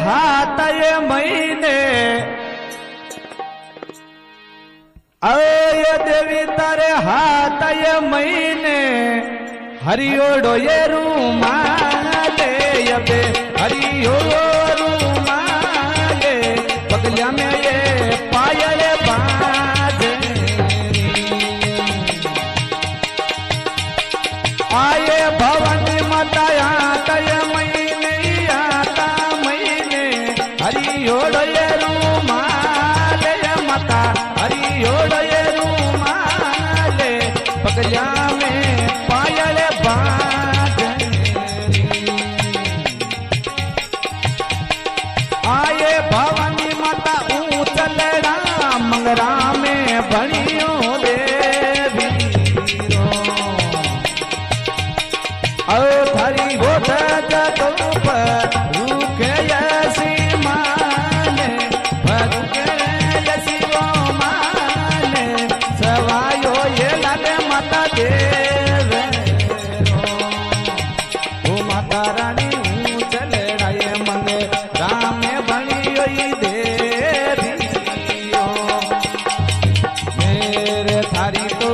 हाथ ये महीने अय देवी तारे हाथ ये महीने हरियोड़ो ये रूमाले यबे हरियो रूमाले पगलिया में ये पायल बाजे आये भवानी माता आता ये महीने हरियोड़ो ये रूमाले माता हरियोड़ो ये रूमाले पगलिया में पायल बाजे आये भवानी माता ऊंचलड़ा मंगरा में बनियो देवी ओ थारी गोठ जगो पर रुके यसी माने भरुके यसी वो माने सवायो ये लागे माता देव ओ माता रानी ऊंचलड़ा ये मंगे राम में बनियो देवी मेरे थारी तो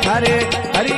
हरे हरि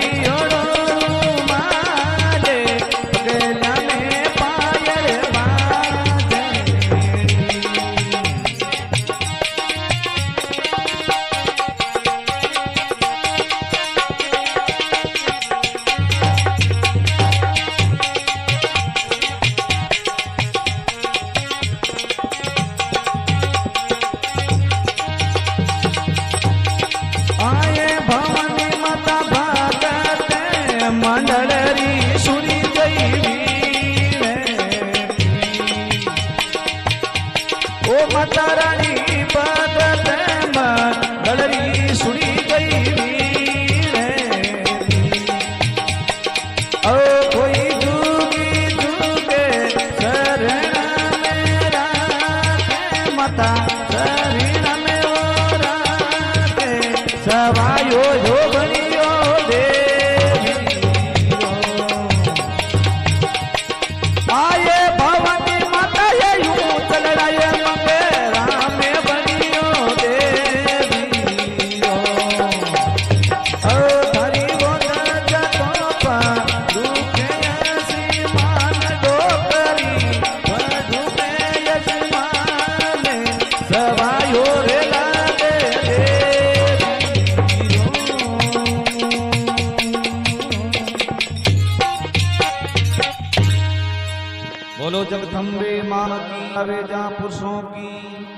बोलो जगदम्बे माँ की, अवे जा पुरुषों की।